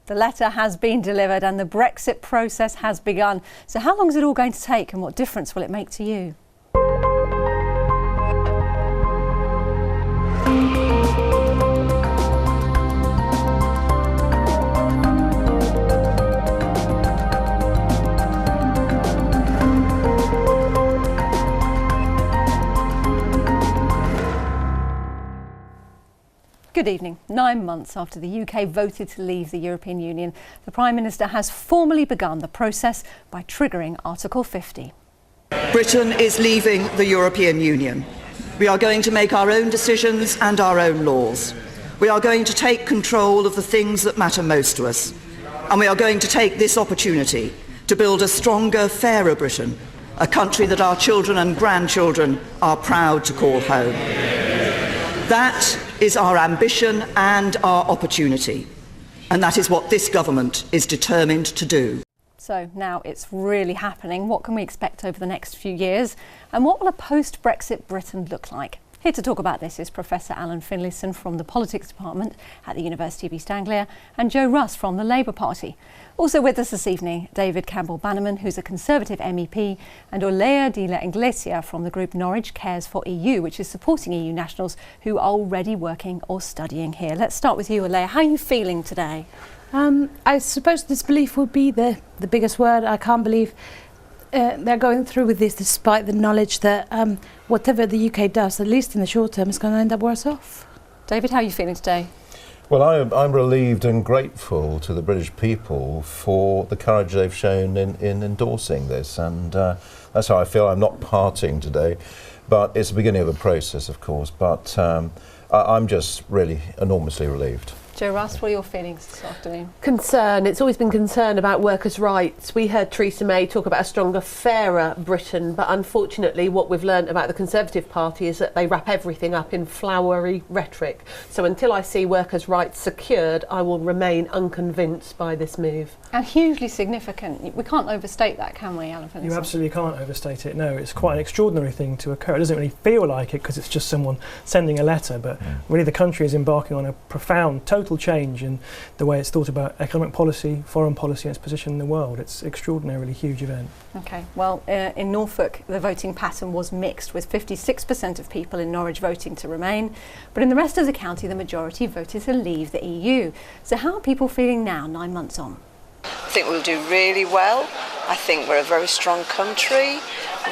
The letter has been delivered and the Brexit process has begun. So how long is it all going to take and what difference will it make to you? Good evening. 9 months after the UK voted to leave the European Union, the Prime Minister has formally begun the process by triggering Article 50. Britain is leaving the European Union. We are going to make our own decisions and our own laws. We are going to take control of the things that matter most to us. And we are going to take this opportunity to build a stronger, fairer Britain, a country that our children and grandchildren are proud to call home. That is our ambition and our opportunity, and that is what this government is determined to do. So now it's really happening. What can we expect over the next few years? And what will a post-Brexit Britain look like? Here to talk about this is Professor Alan Finlayson from the Politics Department at the University of East Anglia and Joe Russ from the Labour Party. Also with us this evening, David Campbell Bannerman, who's a Conservative MEP, and Olaya de la Iglesia from the group Norwich Cares for EU, which is supporting EU nationals who are already working or studying here. Let's start with you, Olaya. How are you feeling today? I suppose disbelief would be the biggest word. I can't believe they're going through with this despite the knowledge that whatever the UK does, at least in the short term, is going to end up worse off. David, how are you feeling today? Well, I'm relieved and grateful to the British people for the courage they've shown in endorsing this, and that's how I feel. I'm not partying today, but it's the beginning of a process, of course, but I'm just really enormously relieved. Joe Russ, what are your feelings this afternoon? Concern. It's always been concern about workers' rights. We heard Theresa May talk about a stronger, fairer Britain, but unfortunately what we've learned about the Conservative Party is that they wrap everything up in flowery rhetoric. So until I see workers' rights secured, I will remain unconvinced by this move. And hugely significant. We can't overstate that, can we, Alan Finlayson? You absolutely can't overstate it, no. It's quite an extraordinary thing to occur. It doesn't really feel like it because it's just someone sending a letter, but really the country is embarking on a profound, total change in the way it's thought about economic policy, foreign policy and its position in the world. It's an extraordinarily huge event. OK, well, in Norfolk, the voting pattern was mixed, with 56% of people in Norwich voting to remain. But in the rest of the county, the majority voted to leave the EU. So how are people feeling now, 9 months on? I think we'll do really well. I think we're a very strong country.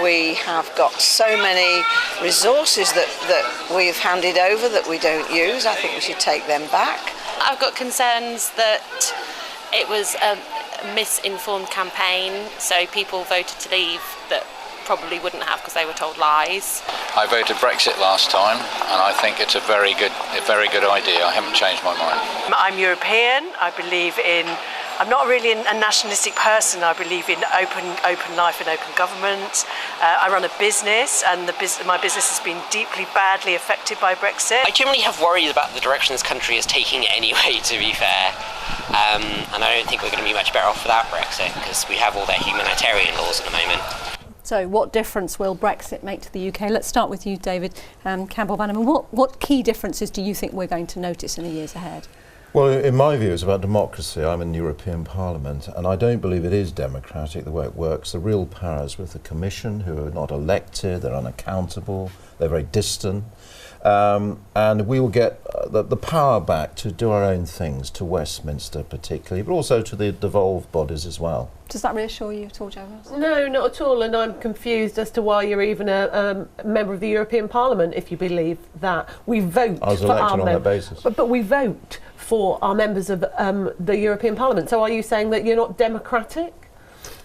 We have got so many resources that we've handed over that we don't use. I think we should take them back. I've got concerns that it was a misinformed campaign, so people voted to leave that probably wouldn't have because they were told lies. I voted Brexit last time and I think it's a very good idea. I haven't changed my mind. I'm European. I believe in I'm not really a nationalistic person. I believe in open life and open government. I run a business, and my business has been deeply, badly affected by Brexit. I generally have worries about the direction this country is taking anyway, to be fair. And I don't think we're going to be much better off without Brexit, because we have all their humanitarian laws at the moment. So what difference will Brexit make to the UK? Let's start with you, David Campbell Bannerman. What key differences do you think we're going to notice in the years ahead? Well, in my view, it's about democracy. I'm in the European Parliament, and I don't believe it is democratic the way it works. The real power is with the Commission, who are not elected, they're unaccountable, they're very distant. And we will get the power back to do our own things, to Westminster particularly, but also to the devolved bodies as well. Does that reassure you at all, Joe? No, not at all, and I'm confused as to why you're even a member of the European Parliament if you believe that. We vote I was for elected our on that basis. But we vote for our members of the European Parliament. So are you saying that you're not democratic?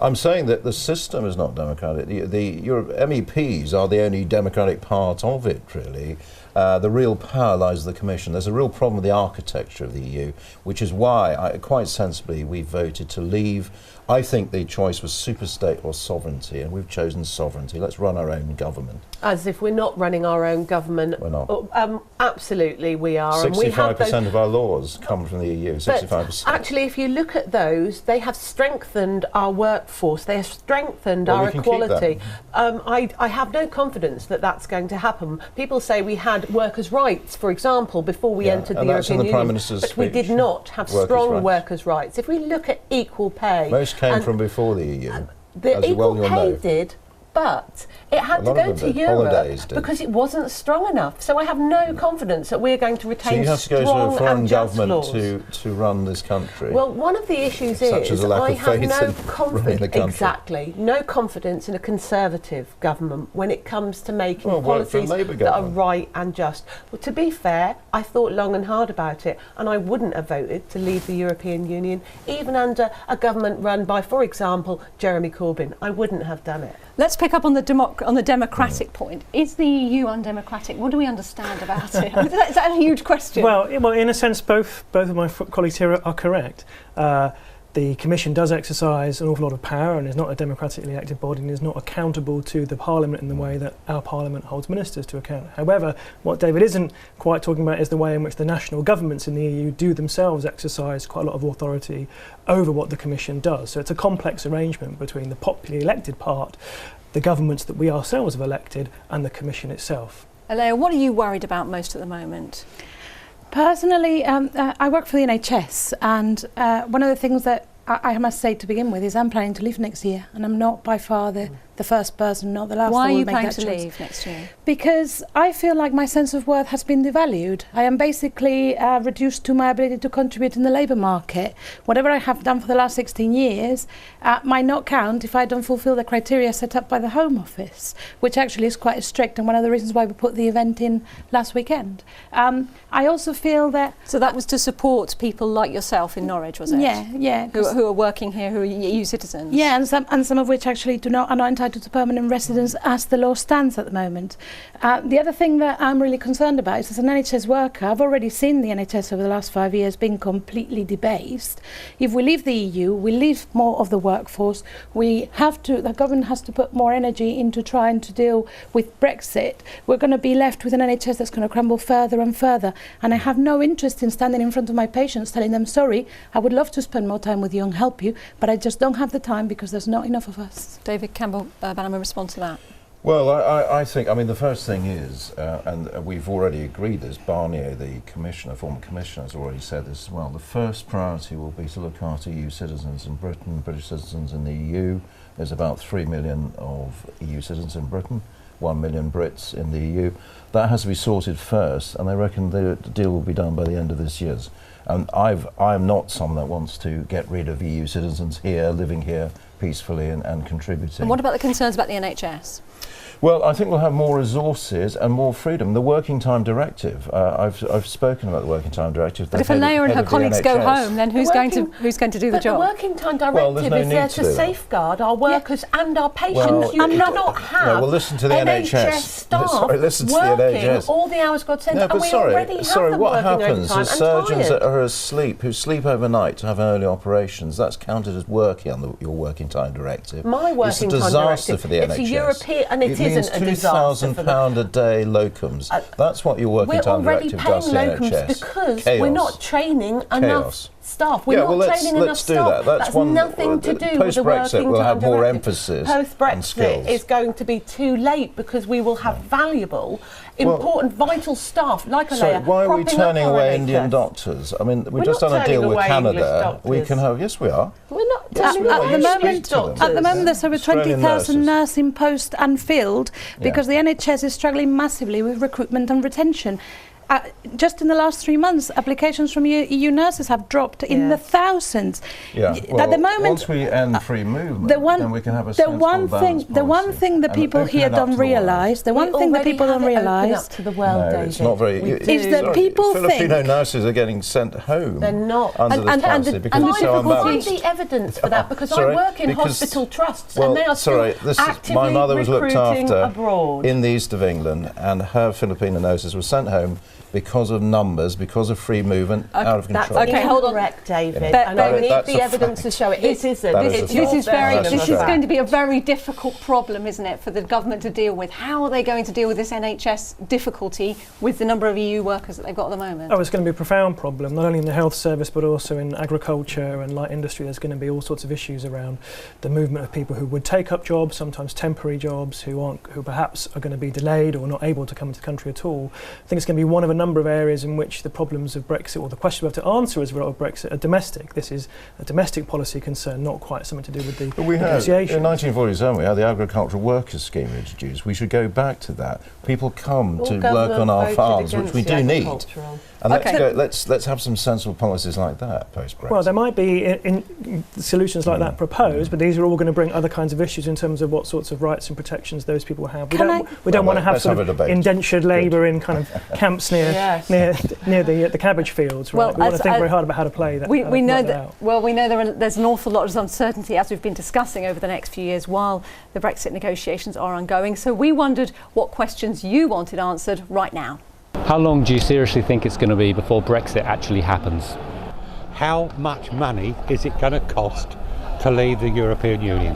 I'm saying that the system is not democratic. Your MEPs are the only democratic part of it, really. The real power lies with the Commission. There's a real problem with the architecture of the EU, which is why, quite sensibly, we voted to leave. I think the choice was superstate or sovereignty, and we've chosen sovereignty. Let's run our own government. As if we're not running our own government. We're not. Absolutely we are. 65% of our laws come from the EU, 65%. But actually, if you look at those, they have strengthened our workforce. They have strengthened our equality. I have no confidence that that's going to happen. People say we had workers' rights, for example, before we entered the that's in European the Prime Union. Minister's But we speech. did not have Workers' strong rights. workers' rights. If we look at equal pay... Most came from before the EU. The as equal you'll pay know. did, but it had A to lot of go them to did. Europe Holidays did. because it wasn't strong enough. So I have no confidence that we're going to So retain you have to go strong to a foreign and just government laws. to run this country. Well, one of the issues Such as is a lack I of have faith no in running the confidence. country. Exactly, no confidence in a Conservative government when it comes to making work for a policies Labour that are government. right and just. Well, to be fair, I thought long and hard about it, and I wouldn't have voted to leave the European Union, even under a government run by, for example, Jeremy Corbyn. I wouldn't have done it. Let's pick up on the democratic point. Is the EU undemocratic? What do we understand about it? Is that a huge question? Well, in a sense, both of my colleagues here are correct. The Commission does exercise an awful lot of power and is not a democratically elected body and is not accountable to the Parliament in the way that our Parliament holds ministers to account. However, what David isn't quite talking about is the way in which the national governments in the EU do themselves exercise quite a lot of authority over what the Commission does. So it's a complex arrangement between the popularly elected part, the governments that we ourselves have elected, and the Commission itself. Olaya, what are you worried about most at the moment? Personally, I work for the NHS, and one of the things that I must say to begin with is I'm planning to leave next year, and I'm not by far the first person, not the last. Why that are will you make planning that to choice. leave next year? Because I feel like my sense of worth has been devalued. I am basically reduced to my ability to contribute in the labour market. Whatever I have done for the last 16 years might not count if I don't fulfil the criteria set up by the Home Office, which actually is quite strict and one of the reasons why we put the event in last weekend. I also feel that... So that was to support people like yourself in Norwich, was it? Yeah. Who are working here, who are EU citizens? Yeah, and some of which actually are not entitled to permanent residence as the law stands at the moment. The other thing that I'm really concerned about is as an NHS worker, I've already seen the NHS over the last 5 years being completely debased. If we leave the EU, we leave more of the workforce, the government has to put more energy into trying to deal with Brexit. We're going to be left with an NHS that's going to crumble further and further. And I have no interest in standing in front of my patients telling them, sorry, I would love to spend more time with you and help you, but I just don't have the time because there's not enough of us. David Campbell, Bannerman, respond to that. Well, I think, the first thing is, and we've already agreed this, Barnier, the commissioner, former commissioner, has already said this as well, the first priority will be to look after EU citizens in Britain, British citizens in the EU. There's about 3 million of EU citizens in Britain, 1 million Brits in the EU. That has to be sorted first, and they reckon the deal will be done by the end of this year. And I'm not someone that wants to get rid of EU citizens here, living here peacefully and contributing. And what about the concerns about the NHS? Well, I think we'll have more resources and more freedom. The Working Time Directive, I've spoken about the Working Time Directive. But if Olaya and her colleagues go home, then who's going to do the job? The Working Time Directive is there to safeguard our workers and our patients. You cannot have listen to the NHS staff listen to working the NHS. all the hours God sends, and we already have them what working happens overtime is and surgeons tired. that are asleep, who sleep overnight to have early operations, that's counted as working on your Working Time Directive. My Working Time It's a disaster Directive, for the it's NHS. a European, and it isn't a disaster. £2,000 a day locums. That's what your Working Time Directive does to the NHS. We're already paying locums because Chaos. we're not training enough staff. We're not training enough let's do staff. that. That's one, nothing to do with the Working Time we'll have more Directive. emphasis on Post-Brexit skills. is going to be too late because we will have valuable, important, vital staff like Olaya. So why are we turning away Indian doctors? We've just done a deal with Canada. We can have, yes, we are. We're not At the moment, there's over 20,000 nursing posts unfilled because the NHS is struggling massively with recruitment and retention. Just in the last 3 months, applications from EU nurses have dropped in the thousands. Yeah. Well, at the moment, once we end free movement, then we can have a sensible balanced policy. The one thing that people here don't realise, is that people think Filipino nurses are getting sent home. They're not Under this policy because it's so unbalanced. Find the evidence for that because I work in hospital trusts and they are still actively my mother was looked recruiting after abroad. in the east of England, and her Filipino nurses were sent home because of numbers, because of free movement, out of control. That's hold on. incorrect, David. But and I need that's the a evidence to show it. It isn't. That This is going to be a very difficult problem, isn't it, for the government to deal with? How are they going to deal with this NHS difficulty with the number of EU workers that they've got at the moment? Oh, it's going to be a profound problem, not only in the health service but also in agriculture and light industry. There's going to be all sorts of issues around the movement of people who would take up jobs, sometimes temporary jobs, who perhaps are going to be delayed or not able to come into the country at all. I think it's going to be one of a number of areas in which the problems of Brexit, or the question we have to answer as a result of Brexit, are domestic. This is a domestic policy concern, not quite something to do with the negotiations. In 1947 we had the agricultural workers scheme introduced. We should go back to that. People come to work on our farms, which we do need. And let's have some sensible policies like that post-Brexit. Well, there might be in solutions like that proposed, but these are all going to bring other kinds of issues in terms of what sorts of rights and protections those people have. We don't want to have sort of indentured labour in kind of camps near the cabbage fields. Right? Well, we want to think very hard about how to play that. We know there's an awful lot of uncertainty, as we've been discussing, over the next few years while the Brexit negotiations are ongoing. So we wondered what questions you wanted answered right now. How long do you seriously think it's going to be before Brexit actually happens? How much money is it going to cost to leave the European Union?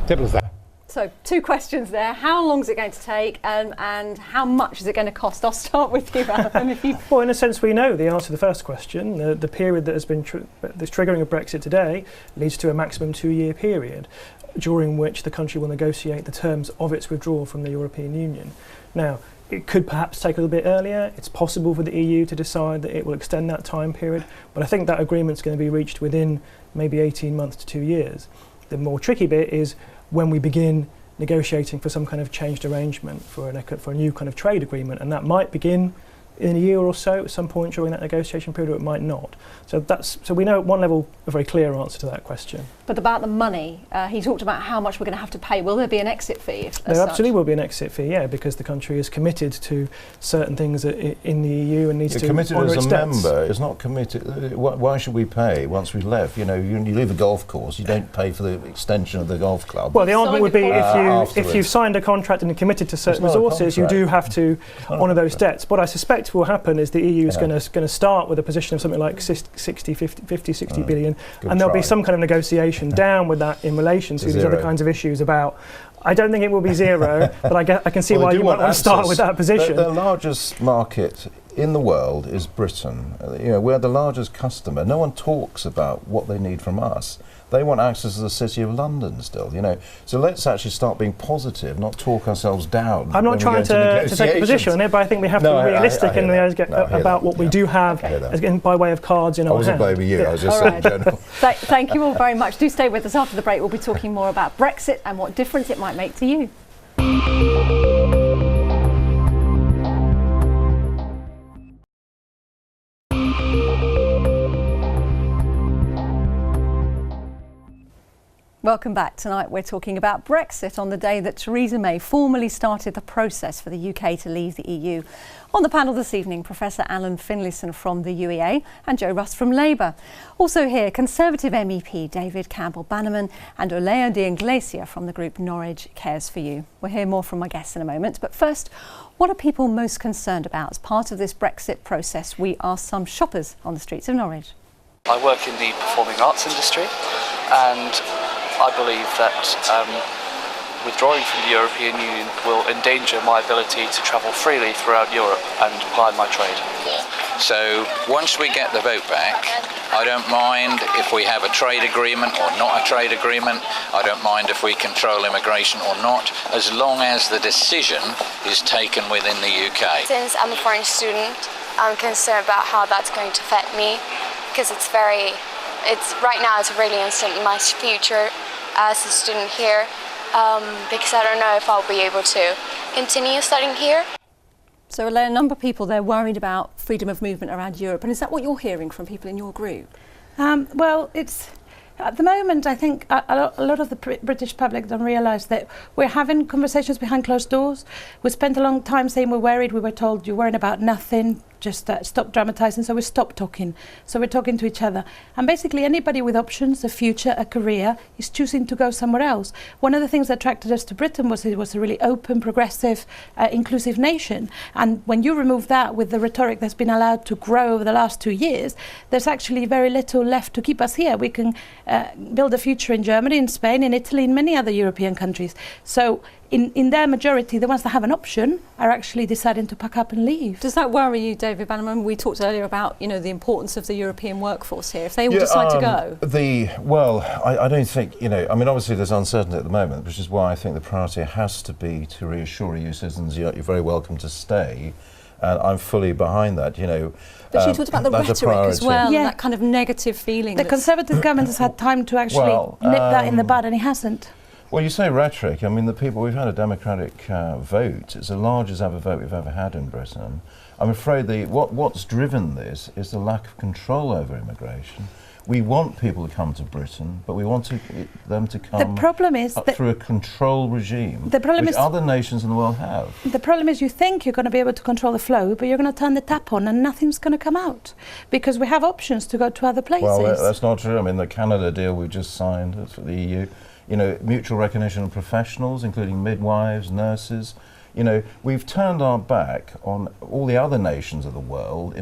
Simple as that. So 2 questions there. How long is it going to take, and how much is it going to cost? I'll start with you, Alan. Well, in a sense, we know the answer to the first question. The period that has been this triggering of Brexit today leads to a maximum 2-year period during which the country will negotiate the terms of its withdrawal from the European Union. Now, it could perhaps take a little bit earlier. It's possible for the EU to decide that it will extend that time period, but I think that agreement's going to be reached within maybe 18 months to 2 years. The more tricky bit is when we begin negotiating for some kind of changed arrangement for a new kind of trade agreement, and that might begin in a year or so at some point during that negotiation period, or it might not. So we know at one level a very clear answer to that question. But about the money, he talked about how much we're going to have to pay. Will there be an exit fee? There absolutely will be an exit fee, yeah, because the country is committed to certain things in the EU and needs to honour its debts. Committed as a member, it's not committed. Why should we pay once we've left? You leave a golf course, you don't pay for the extension of the golf club. Well, the argument would be if you've signed a contract and committed to certain resources, you do have to honour those debts. What I suspect will happen is the EU is going to start with a position of something like 60 billion, and there'll be some kind of negotiation down with that in relation to these other kinds of issues about. I don't think it will be zero, but I can see why you might want to start with that position. The largest market in the world is Britain. We're the largest customer. No one talks about what they need from us. They want access to the City of London still, So let's actually start being positive, not talk ourselves down. I'm not trying to take a position on it, but I think we have to be realistic about what we do have by way of cards in our hand. I wasn't blaming you, I was just saying in general. Thank you all very much. Do stay with us after the break. We'll be talking more about Brexit and what difference it might make to you. Welcome back. Tonight we're talking about Brexit on the day that Theresa May formally started the process for the UK to leave the EU. On the panel this evening, Professor Alan Finlayson from the UEA and Joe Russ from Labour. Also here, Conservative MEP David Campbell Bannerman and Olaya de Iglesia from the group Norwich Cares for You. We'll hear more from my guests in a moment, but first, what are people most concerned about as part of this Brexit process? We asked some shoppers on the streets of Norwich. I work in the performing arts industry, and I believe that withdrawing from the European Union will endanger my ability to travel freely throughout Europe and ply my trade. So once we get the vote back, I don't mind if we have a trade agreement or not a trade agreement. I don't mind if we control immigration or not, as long as the decision is taken within the UK. Since I'm a foreign student, I'm concerned about how that's going to affect me, because right now it's really uncertain in my future as a student here, because I don't know if I'll be able to continue studying here. So a number of people there worried about freedom of movement around Europe, and is that what you're hearing from people in your group? Well, it's at the moment, I think a lot of the British public don't realise that we're having conversations behind closed doors. We spent a long time saying we're worried. We were told you're worrying about nothing. just stop dramatising, so we stop talking. So we're talking to each other. And basically anybody with options, a future, a career, is choosing to go somewhere else. One of the things that attracted us to Britain was it was a really open, progressive, inclusive nation. And when you remove that with the rhetoric that's been allowed to grow over the last 2 years, there's actually very little left to keep us here. We can build a future in Germany, in Spain, in Italy, in many other European countries. So in their majority, the ones that have an option are actually deciding to pack up and leave. Does that worry you, David Bannerman? We talked earlier about, you know, the importance of the European workforce here. If they all decide to go. I don't think, you know, I mean, obviously there's uncertainty at the moment, which is why I think the priority has to be to reassure EU citizens you're very welcome to stay. And I'm fully behind that, you know. But she talked about the rhetoric as well, that kind of negative feeling. The Conservative government has had time to actually nip that in the bud, and it hasn't. Well, you say rhetoric. I mean, we've had a democratic vote. It's the largest ever vote we've ever had in Britain. I'm afraid what's driven this is the lack of control over immigration. We want people to come to Britain, but we want them to come through a control regime, which other nations in the world have. The problem is you think you're going to be able to control the flow, but you're going to turn the tap on and nothing's going to come out, because we have options to go to other places. Well, that's not true. I mean, the Canada deal we just signed for the EU, you know, mutual recognition of professionals, including midwives, nurses. You know, we've turned our back on all the other nations of the world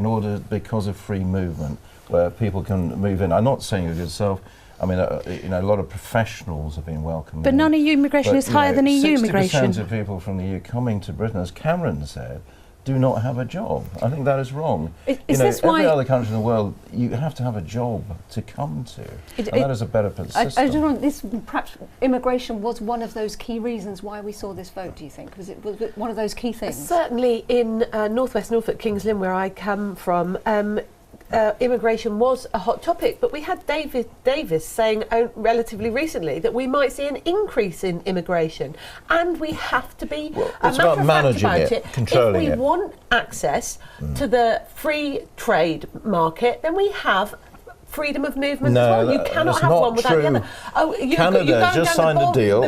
because of free movement, where people can move in. I'm not saying it yourself. I mean, you know, a lot of professionals have been welcomed. But non-EU immigration is higher than EU immigration. 60% of people from the EU coming to Britain, as Cameron said, do not have a job. I think that is wrong. Every other country in the world, you have to have a job to come to, and that is a better system. I don't know, perhaps immigration was one of those key reasons why we saw this vote, do you think? Was it one of those key things? Certainly in northwest Norfolk, Kings Lynn, where I come from, immigration was a hot topic, but we had David Davis saying relatively recently that we might see an increase in immigration, and we have to be it's about managing it, controlling it. If we want access to the free trade market, then we have freedom of movement as well. You cannot have one without the other. Oh, Canada just signed a deal.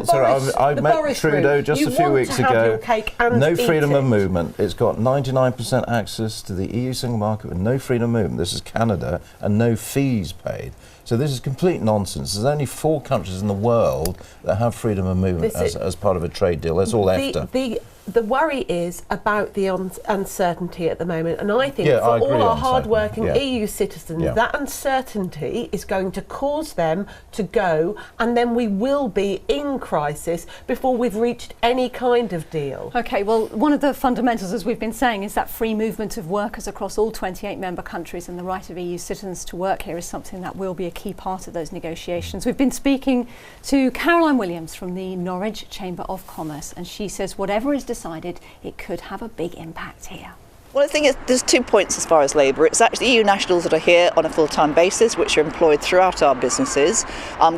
I met Trudeau just a few weeks ago. No freedom of movement. It's got 99% access to the EU single market with no freedom of movement. This is Canada, and no fees paid. So this is complete nonsense. There's only 4 countries in the world that have freedom of movement as part of a trade deal. That's all EFTA. The worry is about the uncertainty at the moment, and I think for all our hard-working EU citizens, that uncertainty is going to cause them to go, and then we will be in crisis before we've reached any kind of deal. Okay, well, one of the fundamentals, as we've been saying, is that free movement of workers across all 28 member countries, and the right of EU citizens to work here is something that will be a key part of those negotiations. We've been speaking to Caroline Williams from the Norwich Chamber of Commerce, and she says whatever is decided, it could have a big impact here. Well, I think there's 2 points as far as labour. It's actually EU nationals that are here on a full-time basis, which are employed throughout our businesses,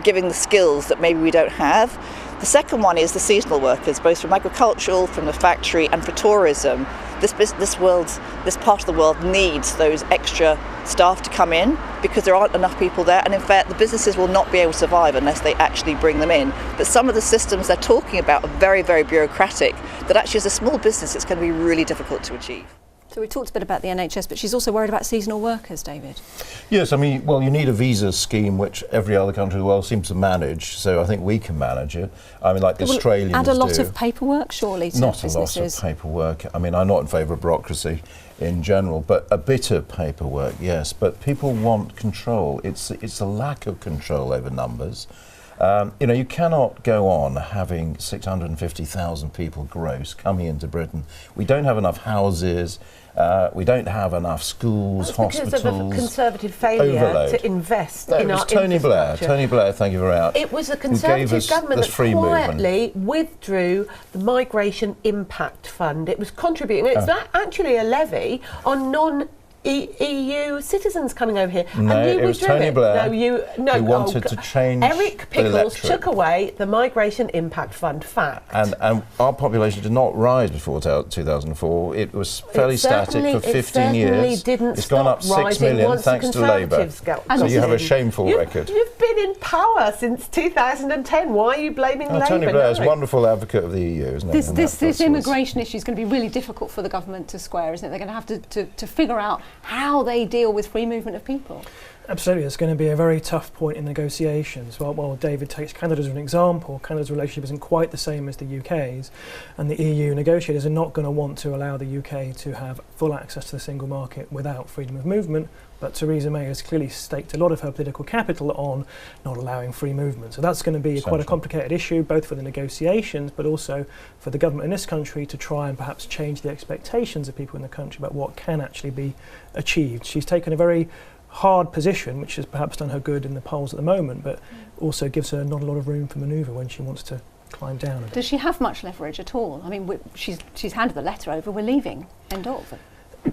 giving the skills that maybe we don't have. The second one is the seasonal workers, both from agricultural, from the factory, and for tourism. This part of the world needs those extra staff to come in because there aren't enough people there, and in fact the businesses will not be able to survive unless they actually bring them in. But some of the systems they're talking about are very, very bureaucratic, that actually as a small business it's going to be really difficult to achieve. So we talked a bit about the NHS, but she's also worried about seasonal workers, David. Yes, I mean, well, you need a visa scheme which every other country in the world seems to manage, so I think we can manage it. I mean, like the Australians do. Add a lot of paperwork, surely, to businesses. Not a lot of paperwork. I mean, I'm not in favour of bureaucracy in general, but a bit of paperwork, yes. But people want control. It's a lack of control over numbers. You know, you cannot go on having 650,000 people gross coming into Britain. We don't have enough houses. We don't have enough schools, hospitals. Because of a Conservative failure to invest in our Tony Blair, thank you very much. It was a Conservative government that quietly withdrew the Migration Impact Fund. It was contributing. It's actually a levy on EU citizens coming over here. No, and you it was withdrew Tony it. Blair who wanted to change Eric the Pickles electorate. took away the Migration Impact Fund. Fact. And our population did not rise before 2004. It was fairly static for 15 years. It's gone up 6 million thanks to Labour. So you have a shameful record. You've been in power since 2010. Why are you blaming Labour? Tony Blair is a wonderful advocate of the EU, isn't he? This immigration issue is going to be really difficult for the government to square, isn't it? They're going to have to figure out how they deal with free movement of people. Absolutely, it's going to be a very tough point in negotiations. Well, David takes Canada as an example. Canada's relationship isn't quite the same as the UK's, and the EU negotiators are not going to want to allow the UK to have full access to the single market without freedom of movement. But Theresa May has clearly staked a lot of her political capital on not allowing free movement. So that's going to be quite a complicated issue, both for the negotiations, but also for the government in this country to try and perhaps change the expectations of people in the country about what can actually be achieved. She's taken a very hard position, which has perhaps done her good in the polls at the moment, but also gives her not a lot of room for manoeuvre when she wants to climb down a bit. Does she have much leverage at all? I mean, she's handed the letter over, we're leaving, end of.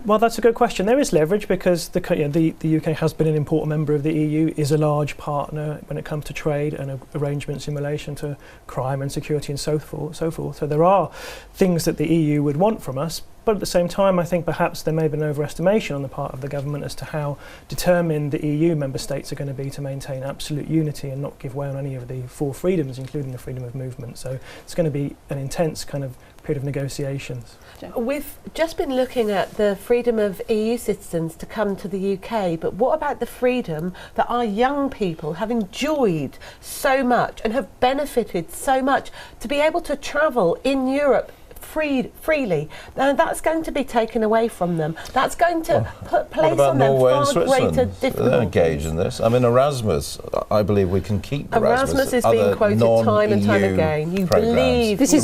Well, that's a good question. There is leverage because the UK has been an important member of the EU, is a large partner when it comes to trade and arrangements in relation to crime and security and so forth. So there are things that the EU would want from us, but at the same time, I think perhaps there may be an overestimation on the part of the government as to how determined the EU member states are going to be to maintain absolute unity and not give way on any of the 4 freedoms, including the freedom of movement. So it's going to be an intense kind of period of negotiations. We've just been looking at the freedom of EU citizens to come to the UK, but what about the freedom that our young people have enjoyed so much and have benefited so much to be able to travel in Europe freely? Now that's going to be taken away from them. That's going to place on them far greater difficulties. They're engaged in this. I mean, Erasmus, I believe we can keep Erasmus is being quoted time and time again. You believe this is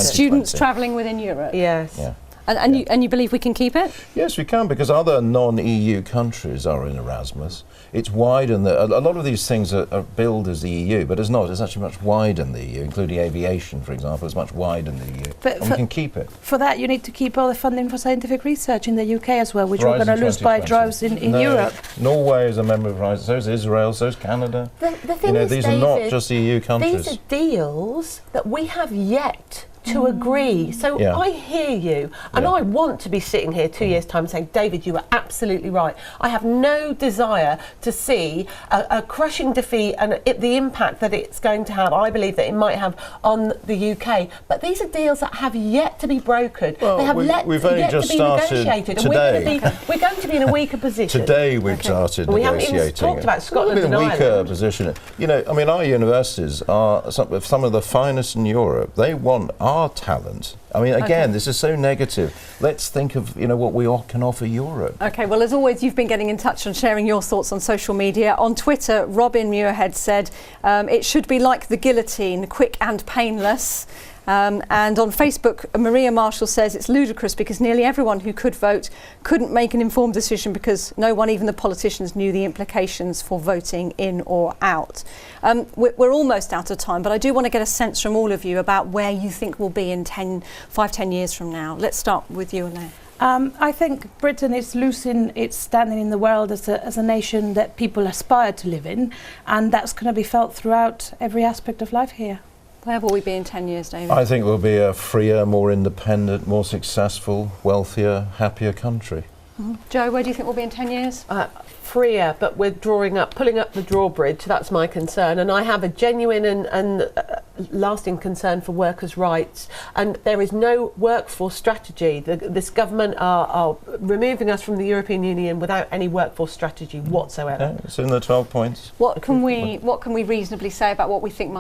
students travelling within Europe? Yes. Yeah. And you believe we can keep it? Yes, we can, because other non-EU countries are in Erasmus. It's widened. A lot of these things are billed as the EU, but it's not. It's actually much wider than the EU, including aviation, for example. It's much wider than the EU. But and we can keep it. For that, you need to keep all the funding for scientific research in the UK as well, which we're going to lose by droves in Europe. Norway is a member of Horizon, so is Israel, so is Canada. The thing is, these David, are not just EU countries. These are deals that we have yet to agree. So I hear you, and I want to be sitting here 2 years' time saying, David, you were absolutely right. I have no desire to see a crushing defeat and the impact that it's going to have, I believe that it might have on the UK. But these are deals that have yet to be brokered. Well, they have we've only yet just to be started negotiated. today. And we're going to be in a weaker position. Today we've started we negotiating. haven't even talked about Scotland and a weaker Ireland. position. I mean, our universities are some of the finest in Europe. They want our talent. I mean, again, this is so negative. Let's think of what we can offer Europe. Okay, well, as always, you've been getting in touch and sharing your thoughts on social media. On Twitter, Robin Muirhead said, it should be like the guillotine, quick and painless. And on Facebook, Maria Marshall says it's ludicrous because nearly everyone who could vote couldn't make an informed decision because no one, even the politicians, knew the implications for voting in or out. We're almost out of time, but I do want to get a sense from all of you about where you think we'll be in 10 years from now. Let's start with you, Olaya. I think Britain is losing its standing in the world as a nation that people aspire to live in, and that's going to be felt throughout every aspect of life here. Where will we be in 10 years, David? I think we'll be a freer, more independent, more successful, wealthier, happier country. Joe, where do you think we'll be in 10 years? Freer, but we're pulling up the drawbridge. That's my concern, and I have a genuine and lasting concern for workers' rights. And there is no workforce strategy. This government are removing us from the European Union without any workforce strategy whatsoever. Yeah, it's in the 12 points. What can we reasonably say about what we think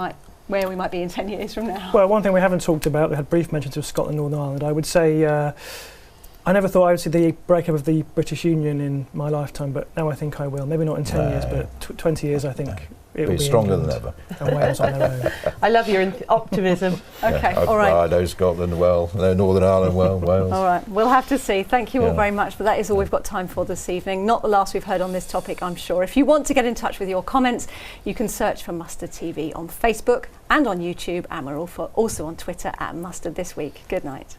where we might be in 10 years from now? Well, one thing we haven't talked about, we had brief mentions of Scotland, Northern Ireland. I would say I never thought I would see the breakup of the British Union in my lifetime, but now I think I will. Maybe not in 10 years, but 20 years I think it will be stronger England than ever. And Wales on their own. I love your optimism. Okay, all right. I know Scotland well, I know Northern Ireland well, Wales. All right, we'll have to see. Thank you all very much, but that is all we've got time for this evening. Not the last we've heard on this topic, I'm sure. If you want to get in touch with your comments, you can search for Mustard TV on Facebook and on YouTube, and we're also on Twitter at Mustard This Week. Good night.